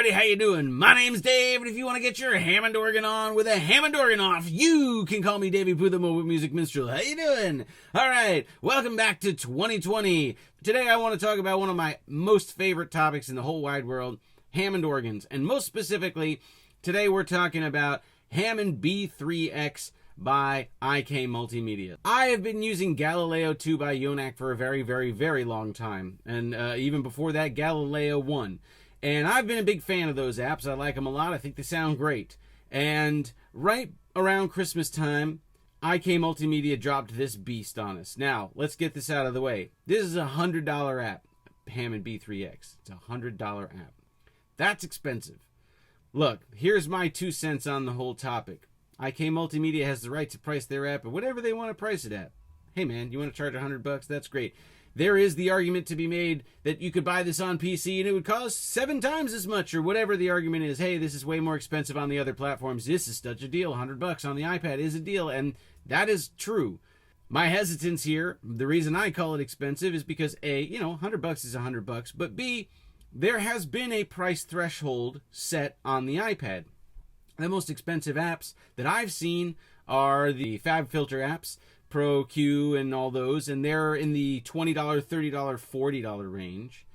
everybody, how you doing? My name's Dave, and if you want to get your Hammond organ on with a Hammond organ off, you can call me Daveypoo, the mobile music minstrel. How you doing? All right, welcome back to 2020. Today I want to talk about one of my most favorite topics in the whole wide world, Hammond organs. And most specifically, today we're talking about Hammond B-3X by IK Multimedia. I have been using Galileo 2 by Yonac for a very long time. And even before that, Galileo 1. And I've been a big fan of those apps. I like them a lot. I think they sound great. And right around Christmas time, IK Multimedia dropped this beast on us. Now, let's get this out of the way. This is a $100 app, Hammond B-3X. It's a $100 app. That's expensive. Look, here's my 2 cents on the whole topic. IK Multimedia has the right to price their app at whatever they want to price it at. Hey man, you want to charge $100? That's great. There is the argument to be made that you could buy this on PC and it would cost 7 times as much, or whatever the argument is. Hey, this is way more expensive on the other platforms. This is such a deal. $100 on the iPad is a deal, and that is true. My hesitance here, the reason I call it expensive is because A, $100 is $100, but B, there has been a price threshold set on the iPad. The most expensive apps that I've seen are the FabFilter apps, Pro, Q, and all those, and they're in the $20, $30, $40 range.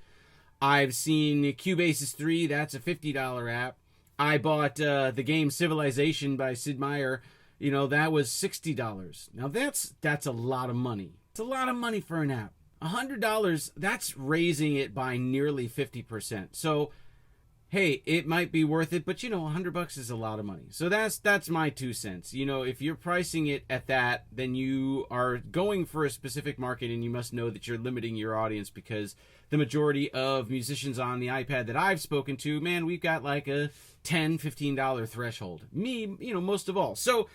I've seen Cubase's 3, that's a $50 app. I bought the game Civilization by Sid Meier, that was $60. Now that's a lot of money. It's a lot of money for an app. $100, that's raising it by nearly 50%. So hey, it might be worth it, but $100 is a lot of money. So that's my 2 cents. If you're pricing it at that, then you are going for a specific market, and you must know that you're limiting your audience, because the majority of musicians on the iPad that I've spoken to, man, we've got like a $10, $15 threshold. Me, most of all. So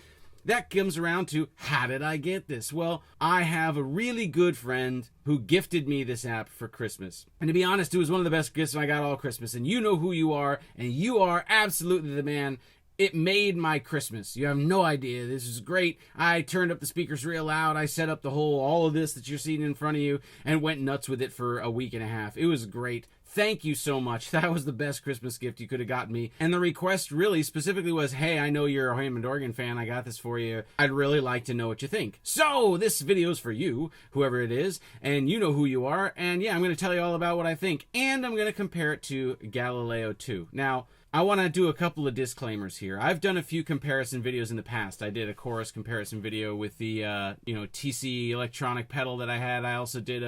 that comes around to, how did I get this? Well, I have a really good friend who gifted me this app for Christmas. And to be honest, it was one of the best gifts I got all Christmas. And you know who you are, and you are absolutely the man. It made my Christmas. You have no idea. This is great. I turned up the speakers real loud. I set up all of this that you're seeing in front of you, and went nuts with it for a week and a half. It was great. Thank you so much. That was the best Christmas gift you could have gotten me. And the request really specifically was, hey, I know you're a Hammond organ fan. I got this for you. I'd really like to know what you think. So this video's for you, whoever it is, and you know who you are. And yeah, I'm going to tell you all about what I think. And I'm going to compare it to Galileo 2. Now, I want to do a couple of disclaimers here. I've done a few comparison videos in the past. I did a chorus comparison video with the, TC electronic pedal that I had. I also did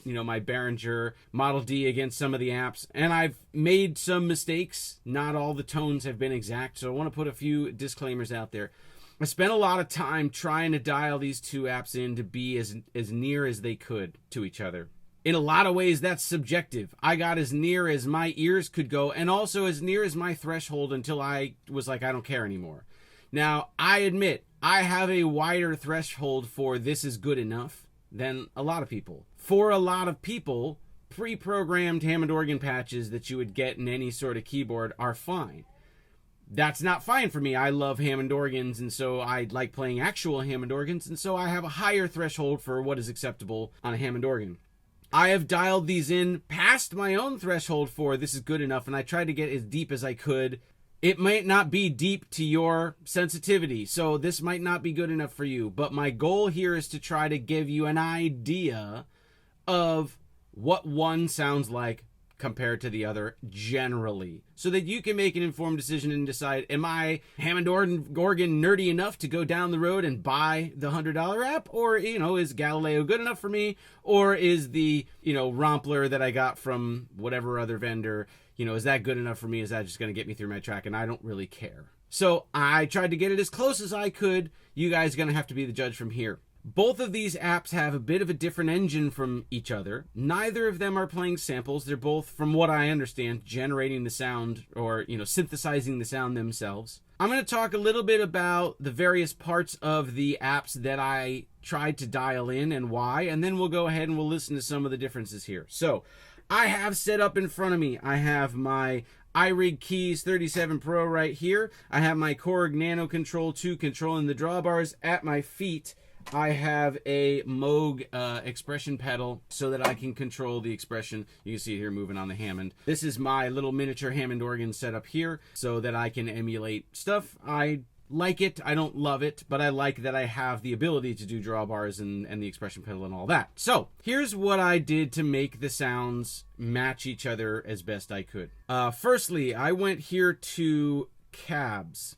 my Behringer Model D against some of the apps. And I've made some mistakes. Not all the tones have been exact. So I want to put a few disclaimers out there. I spent a lot of time trying to dial these two apps in to be as near as they could to each other. In a lot of ways, that's subjective. I got as near as my ears could go, and also as near as my threshold, until I was like, I don't care anymore. Now, I admit, I have a wider threshold for this is good enough than a lot of people. For a lot of people, pre-programmed Hammond organ patches that you would get in any sort of keyboard are fine. That's not fine for me. I love Hammond organs, and so I like playing actual Hammond organs, and so I have a higher threshold for what is acceptable on a Hammond organ. I have dialed these in past my own threshold for this is good enough, and I tried to get as deep as I could. It might not be deep to your sensitivity, so this might not be good enough for you, but my goal here is to try to give you an idea of what one sounds like compared to the other generally, so that you can make an informed decision and decide, am I Hammond organ nerdy enough to go down the road and buy the $100 app, or is Galileo good enough for me, or is the Rompler that I got from whatever other vendor, is that good enough for me? Is that just going to get me through my track? And I don't really care. So I tried to get it as close as I could. You guys are going to have to be the judge from here. Both of these apps have a bit of a different engine from each other. Neither of them are playing samples. They're both, from what I understand, generating the sound, or, synthesizing the sound themselves. I'm going to talk a little bit about the various parts of the apps that I tried to dial in and why, and then we'll go ahead and we'll listen to some of the differences here. So, I have set up in front of me, I have my iRig Keys 37 Pro right here. I have my Korg Nano Control 2 controlling the drawbars at my feet. I have a Moog expression pedal so that I can control the expression. You can see it here moving on the Hammond. This is my little miniature Hammond organ set up here so that I can emulate stuff. I like it. I don't love it, but I like that I have the ability to do drawbars and the expression pedal and all that. So here's what I did to make the sounds match each other as best I could. Firstly, I went here to cabs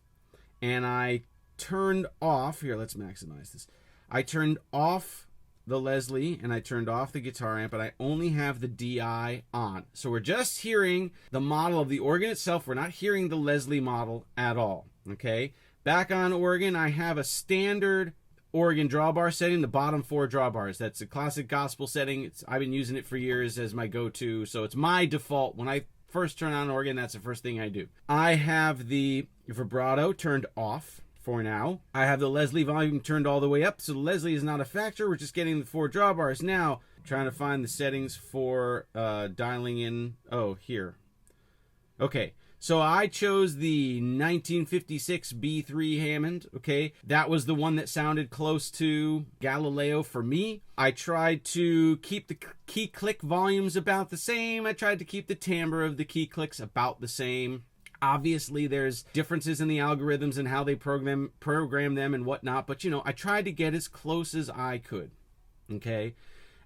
and I turned off, here, let's maximize this. I turned off the Leslie and I turned off the guitar amp, but I only have the DI on. So we're just hearing the model of the organ itself. We're not hearing the Leslie model at all, okay? Back on organ, I have a standard organ drawbar setting, the bottom 4 drawbars. That's a classic gospel setting. I've been using it for years as my go-to, so it's my default. When I first turn on organ, that's the first thing I do. I have the vibrato turned off for now. I have the Leslie volume turned all the way up, so the Leslie is not a factor. We're just getting the 4 drawbars. Now, I'm trying to find the settings for dialing in. Oh, here. Okay. So I chose the 1956 B3 Hammond, okay? That was the one that sounded close to Galileo for me. I tried to keep the key click volumes about the same. I tried to keep the timbre of the key clicks about the same. Obviously, there's differences in the algorithms and how they program them and whatnot, but, you know, I tried to get as close as I could, okay?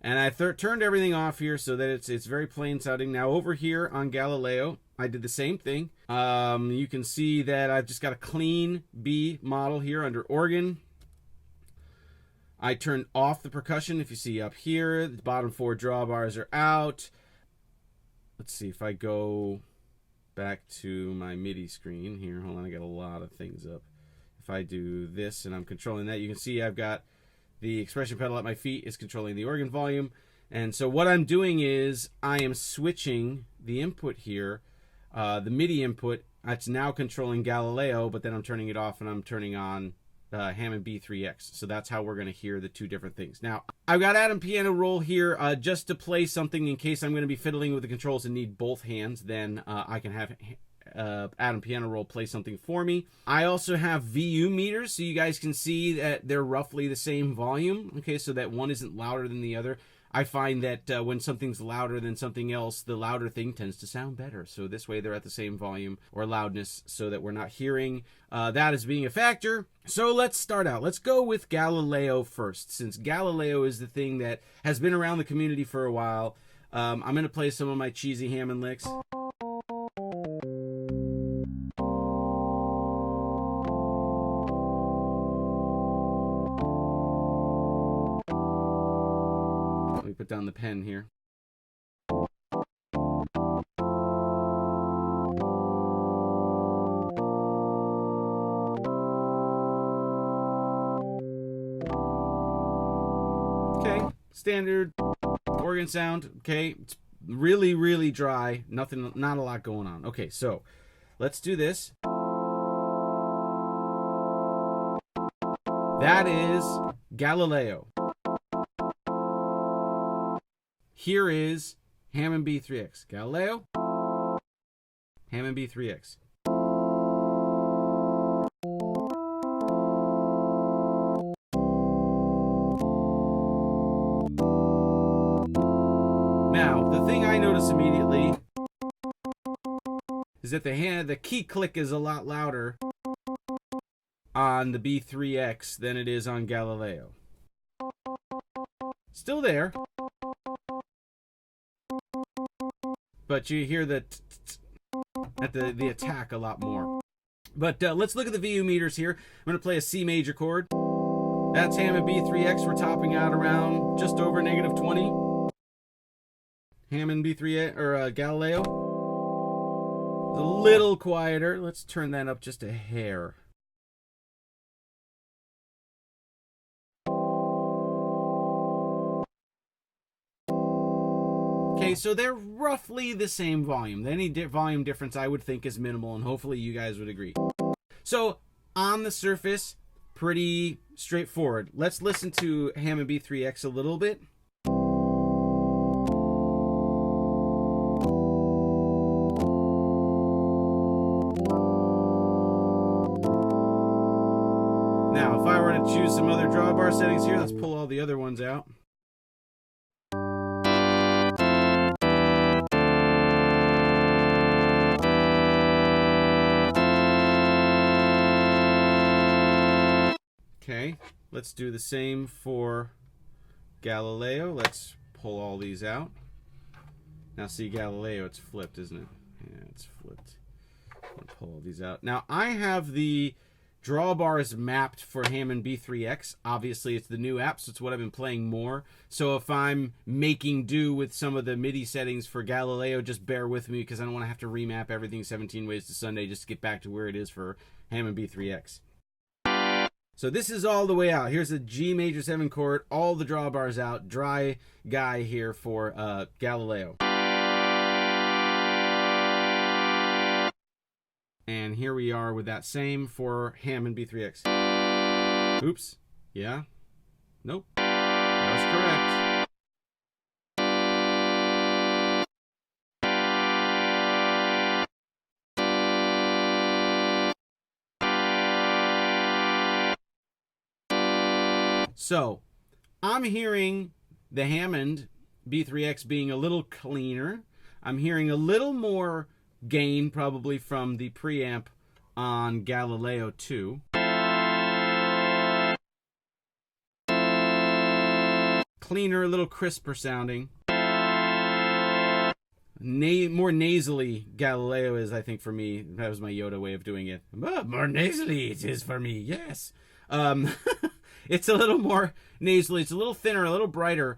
And I turned everything off here so that it's very plain sounding. Now, over here on Galileo, I did the same thing. You can see that I've just got a clean B model here under organ. I turned off the percussion. If you see up here, the bottom 4 drawbars are out. Let's see if I go back to my MIDI screen here. Hold on, I got a lot of things up. If I do this and I'm controlling that, you can see I've got the expression pedal at my feet is controlling the organ volume. And so what I'm doing is I am switching the input here. The MIDI input, it's now controlling Galileo, but then I'm turning it off and I'm turning on Hammond B-3X. So that's how we're going to hear the 2 different things. Now, I've got Adam Piano Roll here just to play something in case I'm going to be fiddling with the controls and need both hands. Then I can have Adam Piano Roll play something for me. I also have VU meters, so you guys can see that they're roughly the same volume, okay, so that one isn't louder than the other. I find that when something's louder than something else, the louder thing tends to sound better. So this way they're at the same volume or loudness so that we're not hearing that as being a factor. So let's start out. Let's go with Galileo first, since Galileo is the thing that has been around the community for a while. I'm going to play some of my cheesy Hammond licks. Put down the pen here. Okay, standard organ sound. Okay, it's really, really dry. Nothing, not a lot going on. Okay, so let's do this. That is Galileo. Here is Hammond B-3X. Galileo, Hammond B-3X. Now, the thing I notice immediately is that the key click is a lot louder on the B-3X than it is on Galileo. Still there. But you hear the attack a lot more. But let's look at the VU meters here. I'm going to play a C major chord. That's Hammond B-3X. We're topping out around just over -20. Hammond B-3 or Galileo. It's a little quieter. Let's turn that up just a hair. Okay, so they're roughly the same volume. Any volume difference I would think is minimal, and hopefully you guys would agree. So, on the surface, pretty straightforward. Let's listen to Hammond B-3X a little bit. Now, if I were to choose some other drawbar settings here. Let's pull all the other ones out. Okay, let's do the same for Galileo. Let's pull all these out. Now see, Galileo, it's flipped, isn't it? Yeah, it's flipped. I'll pull all these out. Now, I have the drawbars mapped for Hammond B-3X. Obviously, it's the new app, so it's what I've been playing more. So if I'm making do with some of the MIDI settings for Galileo, just bear with me because I don't want to have to remap everything 17 ways to Sunday just to get back to where it is for Hammond B-3X. So this is all the way out. Here's a G major 7 chord, all the drawbars out, dry guy here for Galileo. And here we are with that same for Hammond B-3X. Oops. Yeah. Nope. That was correct. So, I'm hearing the Hammond B-3X being a little cleaner. I'm hearing a little more gain probably from the preamp on Galileo 2. Cleaner, a little crisper sounding. More nasally Galileo is, I think, for me. That was my Yoda way of doing it. Oh, more nasally it is for me, yes. It's a little more nasally. It's a little thinner, a little brighter.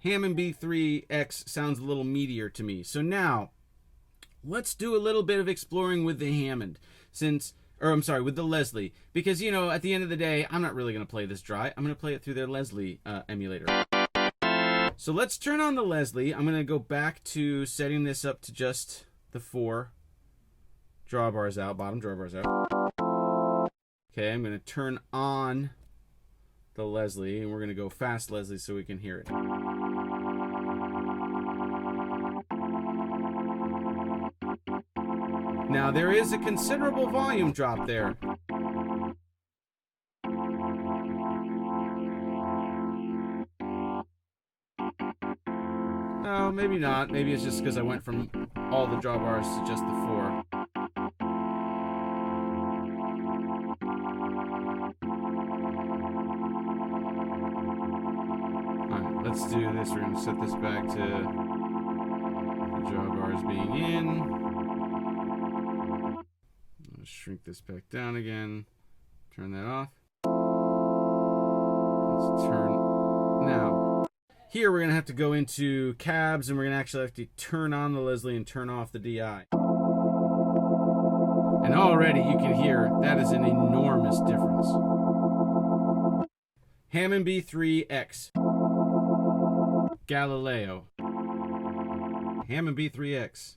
Hammond B-3X sounds a little meatier to me. So now, let's do a little bit of exploring with the Hammond. With the Leslie. Because, you know, at the end of the day, I'm not really going to play this dry. I'm going to play it through their Leslie emulator. So let's turn on the Leslie. I'm going to go back to setting this up to just the 4 drawbars out, bottom drawbars out. Okay, I'm going to turn on the Leslie, and we're going to go fast Leslie so we can hear it. Now, there is a considerable volume drop there. Oh, maybe not. Maybe it's just because I went from all the drawbars to just the 4. Alright, let's do this. We're going to set this back to the drawbars being in. Let's shrink this back down again. Turn that off. Let's turn... Now, here we're going to have to go into cabs, and we're going to actually have to turn on the Leslie and turn off the DI. And already you can hear that is an enormous difference. Hammond B-3X. Galileo. Hammond B-3X.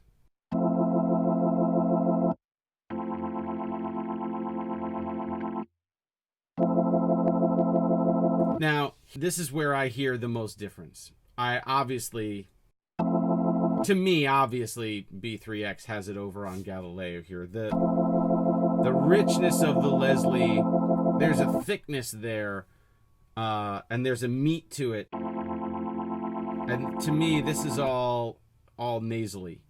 Now, this is where I hear the most difference. To me, obviously, B-3X has it over on Galileo here. The richness of the Leslie, there's a thickness there, and there's a meat to it. And to me, this is all nasally.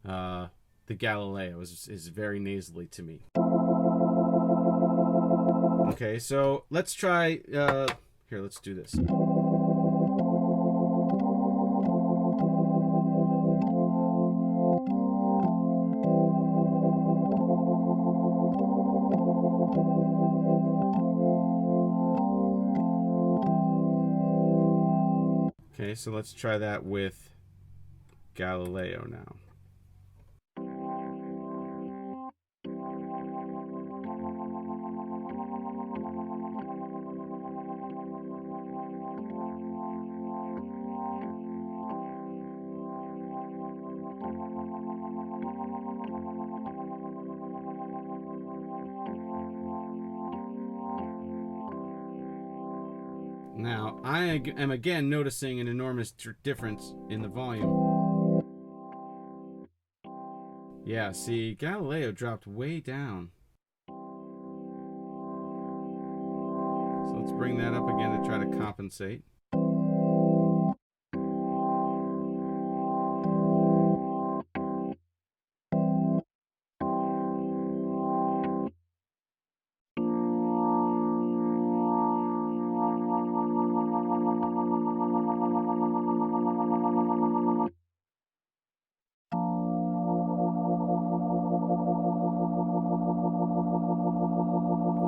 The Galileo is very nasally to me. Okay, so let's try... Here, let's do this. Okay, so let's try that with Galileo now. Now, I am again noticing an enormous difference in the volume. Yeah, see, Galileo dropped way down. So let's bring that up again to try to compensate.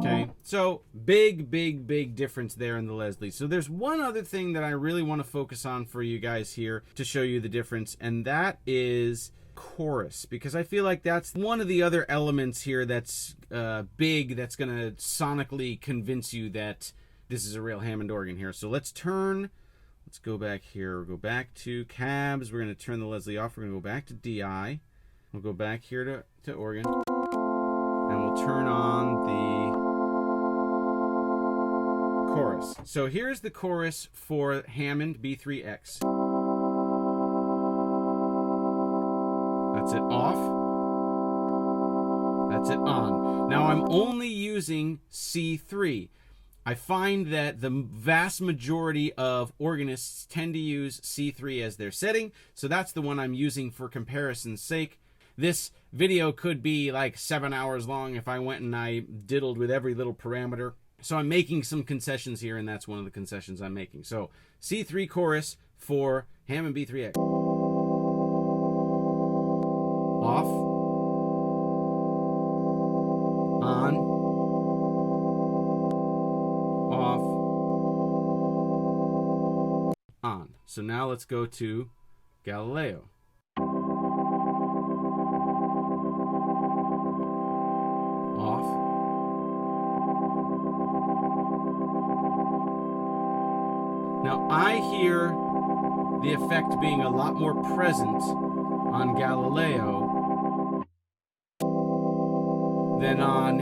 Okay, so big difference there in the Leslie. So there's one other thing that I really want to focus on for you guys here to show you the difference, and that is chorus, because I feel like that's one of the other elements here that's big, that's going to sonically convince you that this is a real Hammond organ here. So let's go back here. We'll go back to cabs. We're going to turn the Leslie off. We're going to go back to DI. We'll go back here to organ, and we'll turn on the chorus. So here's the chorus for Hammond B-3X. That's it off. That's it on. Now I'm only using C3. I find that the vast majority of organists tend to use C3 as their setting, so that's the one I'm using for comparison's sake. This video could be like 7 hours long if I went and I diddled with every little parameter. So I'm making some concessions here, and that's one of the concessions I'm making. So C3 chorus for Hammond B-3X. Off. On. Off. On. So now let's go to Galileo. Off. Now, I hear the effect being a lot more present on Galileo than on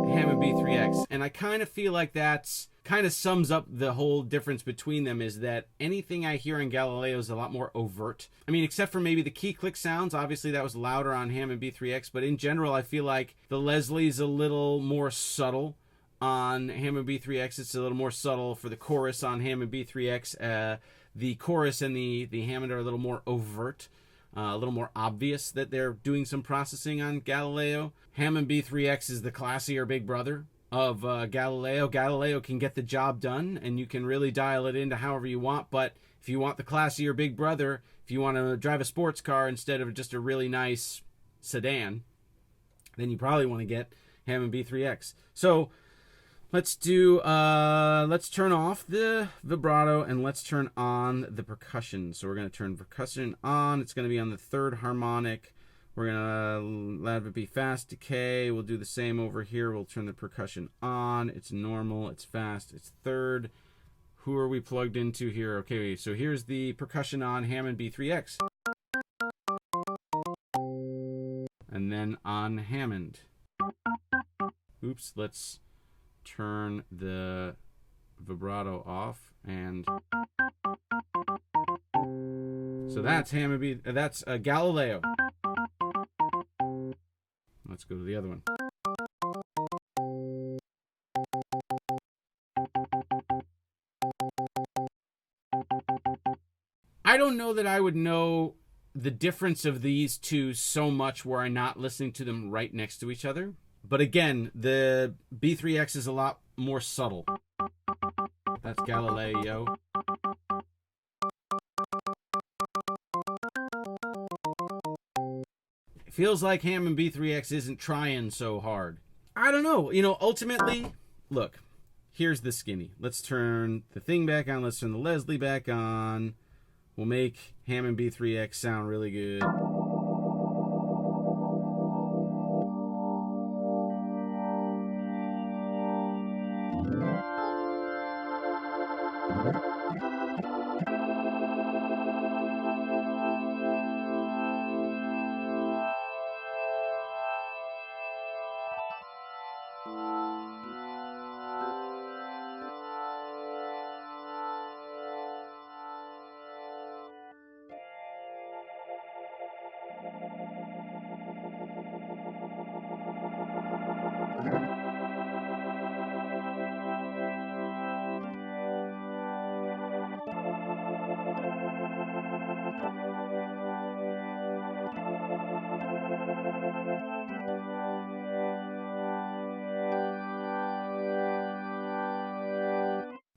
Hammond B-3X. And I kind of feel like that's kind of sums up the whole difference between them, is that anything I hear in Galileo is a lot more overt. I mean, except for maybe the key click sounds. Obviously, that was louder on Hammond B-3X. But in general, I feel like the Leslie's a little more subtle. On Hammond B-3X, it's a little more subtle. For the chorus on Hammond B-3X, the chorus and the Hammond are a little more overt, a little more obvious that they're doing some processing on Galileo. Hammond B-3X is the classier big brother of Galileo. Galileo can get the job done, and you can really dial it into however you want, but if you want the classier big brother, if you want to drive a sports car instead of just a really nice sedan, then you probably want to get Hammond B-3X. So let's turn off the vibrato and let's turn on the percussion. So we're going to turn percussion on. It's going to be on the third harmonic. We're going to let it be fast decay. We'll do the same over here. We'll turn the percussion on. It's normal. It's fast. It's third. Who are we plugged into here? Okay, so here's the percussion on Hammond B-3X. And then on Hammond. Oops, let's turn the vibrato off, and so that's Hammond B. That's Galileo. Let's go to the other one. I don't know that I would know the difference of these two so much were I not listening to them right next to each other. But again, the B-3X is a lot more subtle. That's Galileo. It feels like Hammond B-3X isn't trying so hard. I don't know. You know, ultimately, look, here's the skinny. Let's turn the thing back on. Let's turn the Leslie back on. We'll make Hammond B-3X sound really good.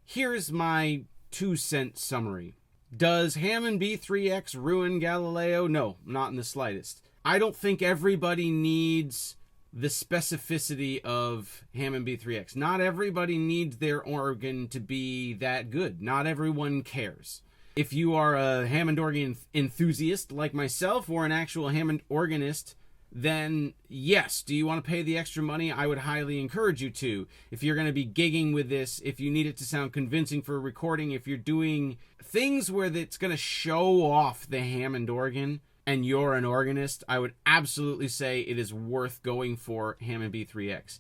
Here's my 2-cent summary. Does Hammond B-3X ruin Galileo? No, not in the slightest. I don't think everybody needs the specificity of Hammond B-3X. Not everybody needs their organ to be that good. Not everyone cares. If you are a Hammond organ enthusiast like myself, or an actual Hammond organist, then yes, do you want to pay the extra money? I would highly encourage you to. If you're going to be gigging with this, if you need it to sound convincing for a recording, if you're doing things where it's going to show off the Hammond organ and you're an organist, I would absolutely say it is worth going for Hammond B-3X.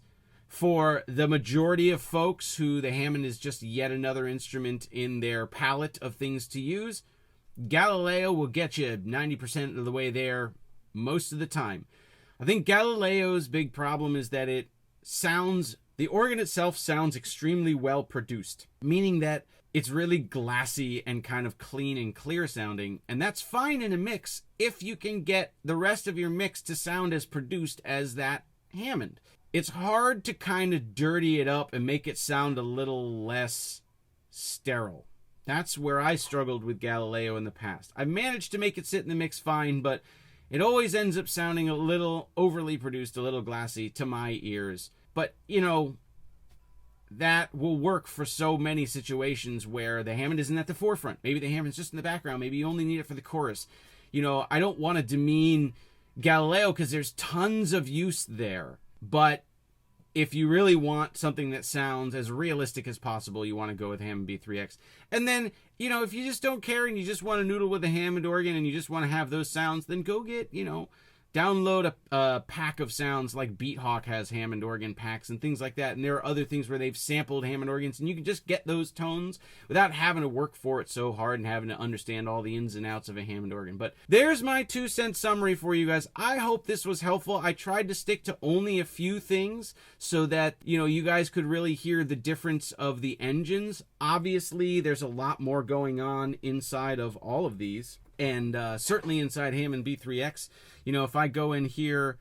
For the majority of folks who the Hammond is just yet another instrument in their palette of things to use, Galileo will get you 90% of the way there most of the time. I think Galileo's big problem is that the organ itself sounds extremely well produced, meaning that it's really glassy and kind of clean and clear sounding, and that's fine in a mix if you can get the rest of your mix to sound as produced as that Hammond. It's hard to kind of dirty it up and make it sound a little less sterile. That's where I struggled with Galileo in the past. I've managed to make it sit in the mix fine, but it always ends up sounding a little overly produced, a little glassy to my ears. But, you know, that will work for so many situations where the Hammond isn't at the forefront. Maybe the Hammond's just in the background. Maybe you only need it for the chorus. You know, I don't want to demean Galileo because there's tons of use there. But if you really want something that sounds as realistic as possible, you want to go with Hammond B-3X. And then, you know, if you just don't care and you just want to noodle with a Hammond organ and you just want to have those sounds, then go get, you know, download a pack of sounds like Beathawk has Hammond organ packs and things like that. And there are other things where they've sampled Hammond organs and you can just get those tones without having to work for it so hard and having to understand all the ins and outs of a Hammond organ. But there's my 2-cent summary for you guys. I hope this was helpful. I tried to stick to only a few things so that, you know, you guys could really hear the difference of the engines. Obviously, there's a lot more going on inside of all of these. And certainly inside Hammond B-3X, you know, if I go in here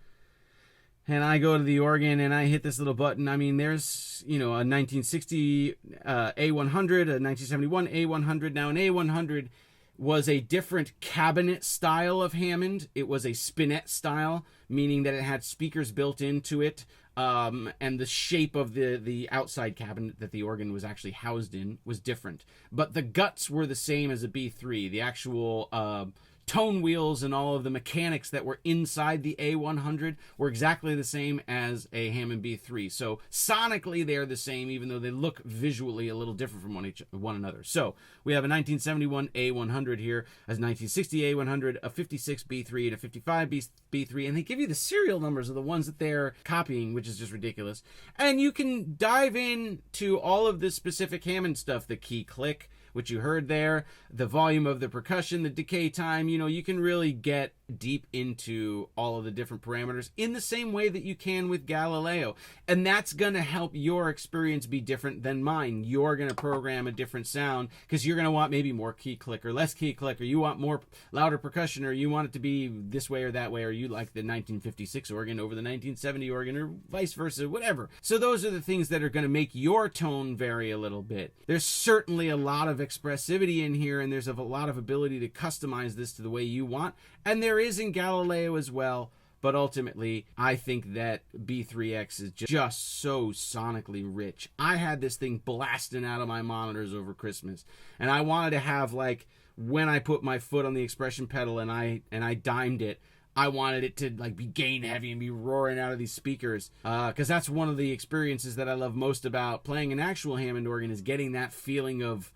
and I go to the organ and I hit this little button, I mean, there's, you know, a 1960 A100, a 1971 A100. Now, an A100 was a different cabinet style of Hammond. It was a spinet style, meaning that it had speakers built into it. And the shape of the outside cabinet that the organ was actually housed in was different. But the guts were the same as a B3. The actual tone wheels and all of the mechanics that were inside the A100 were exactly the same as a Hammond B3. So sonically they're the same, even though they look visually a little different from one another. So we have a 1971 A100 here, a 1960 A100, a 56 B3, and a 55 B3, and they give you the serial numbers of the ones that they're copying, which is just ridiculous. And you can dive into all of the specific Hammond stuff, the key click, which you heard there, the volume of the percussion, the decay time. You know, you can really get deep into all of the different parameters in the same way that you can with Galileo. And that's going to help your experience be different than mine. You're going to program a different sound because you're going to want maybe more key click or less key click, or you want more louder percussion, or you want it to be this way or that way, or you like the 1956 organ over the 1970 organ, or vice versa, whatever. So those are the things that are going to make your tone vary a little bit. There's certainly a lot of expressivity in here, and there's a lot of ability to customize this to the way you want, and there is in Galileo as well. But ultimately, I think that B-3X is just so sonically rich. I had this thing blasting out of my monitors over Christmas, and I wanted to have, like, when I put my foot on the expression pedal and I dimed it, I wanted it to, like, be gain heavy and be roaring out of these speakers, because that's one of the experiences that I love most about playing an actual Hammond organ, is getting that feeling of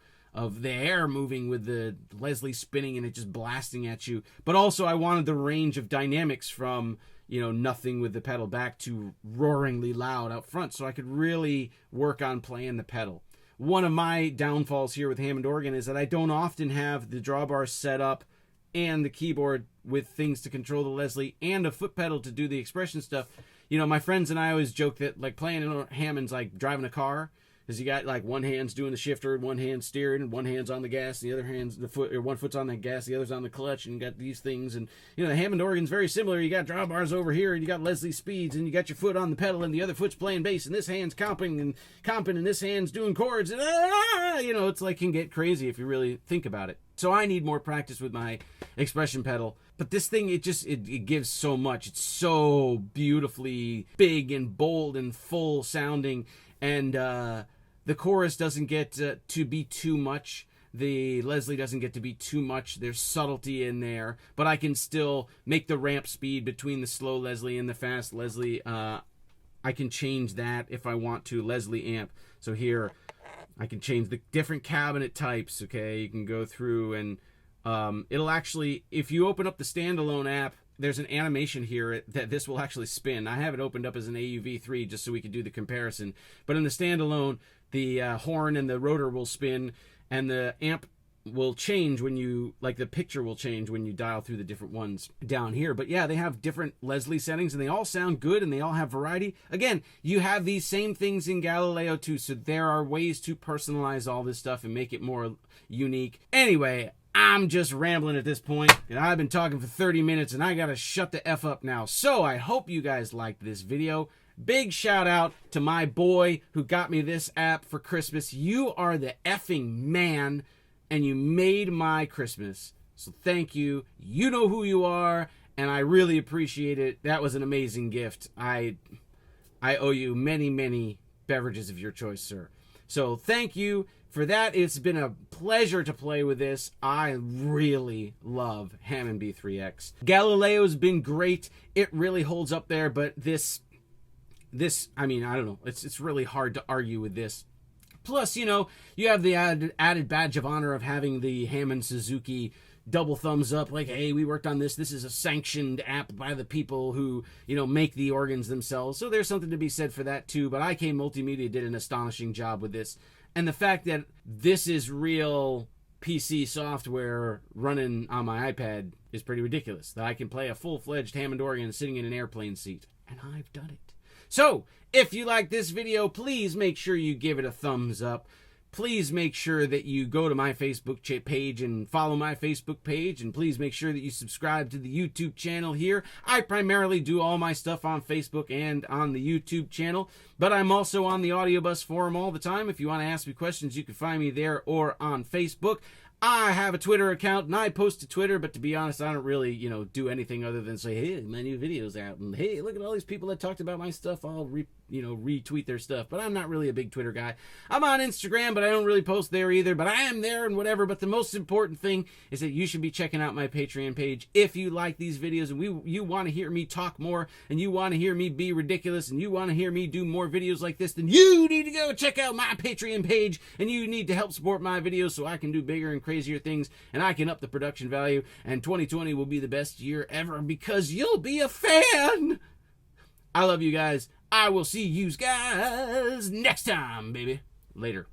the air moving with the Leslie spinning and it just blasting at you. But also I wanted the range of dynamics from, you know, nothing with the pedal back to roaringly loud out front, so I could really work on playing the pedal. One of my downfalls here with Hammond organ is that I don't often have the drawbars set up and the keyboard with things to control the Leslie and a foot pedal to do the expression stuff. You know, my friends and I always joke that, like, playing in Hammond's like driving a car. because you got like one hand's doing the shifter, and one hand's steering, and one hand's on the gas, the other hand's one foot's on the gas, the other's on the clutch, and you got these things. And you know, the Hammond organ's very similar. You got drawbars over here, and you got Leslie speeds, and you got your foot on the pedal, and the other foot's playing bass, and this hand's comping, and this hand's doing chords, and you know, it's like can get crazy if you really think about it. So I need more practice with my expression pedal. But this thing, it gives so much. It's so beautifully big and bold and full sounding. And the chorus doesn't get to be too much. The Leslie doesn't get to be too much. There's subtlety in there. But I can still make the ramp speed between the slow Leslie and the fast Leslie. I can change that if I want to. Leslie amp. So here, I can change the different cabinet types. Okay, you can go through and it'll actually, if you open up the standalone app, there's an animation here that this will actually spin. I have it opened up as an AUV3 just so we could do the comparison. But in the standalone, the horn and the rotor will spin, and the amp will change when you, like the picture will change when you dial through the different ones down here. But yeah, they have different Leslie settings, and they all sound good, and they all have variety. Again, you have these same things in Galileo too, so there are ways to personalize all this stuff and make it more unique. Anyway, I'm just rambling at this point, and I've been talking for 30 minutes, and I gotta shut the F up now. So I hope you guys liked this video. Big shout out to my boy who got me this app for Christmas. You are the effing man, and you made my Christmas. So thank you. You know who you are, and I really appreciate it. That was an amazing gift. I owe you many, many beverages of your choice, sir. So thank you for that. It's been a pleasure to play with this. I really love Hammond B-3X. Galileo's been great. It really holds up there, but this, I mean, I don't know. It's really hard to argue with this. Plus, you know, you have the added badge of honor of having the Hammond Suzuki double thumbs up, like, hey, we worked on this. This is a sanctioned app by the people who, you know, make the organs themselves. So there's something to be said for that too. But IK Multimedia did an astonishing job with this. And the fact that this is real PC software running on my iPad is pretty ridiculous. That I can play a full-fledged Hammond organ sitting in an airplane seat. And I've done it. So, if you like this video, please make sure you give it a thumbs up. Please make sure that you go to my Facebook page and follow my Facebook page. And please make sure that you subscribe to the YouTube channel here. I primarily do all my stuff on Facebook and on the YouTube channel. But I'm also on the Audiobus forum all the time. If you want to ask me questions, you can find me there or on Facebook. I have a Twitter account, and I post to Twitter, but to be honest, I don't really, you know, do anything other than say, hey, my new video's out, and hey, look at all these people that talked about my stuff. I'll, retweet their stuff, but I'm not really a big Twitter guy. I'm on Instagram, but I don't really post there either, but I am there and whatever. But the most important thing is that you should be checking out my Patreon page if you like these videos, and you want to hear me talk more, and you want to hear me be ridiculous, and you want to hear me do more videos like this, then you need to go check out my Patreon page, and you need to help support my videos so I can do bigger and crazier things, and I can up the production value, and 2020 will be the best year ever because you'll be a fan. I love you guys. I will see you guys next time, baby. Later.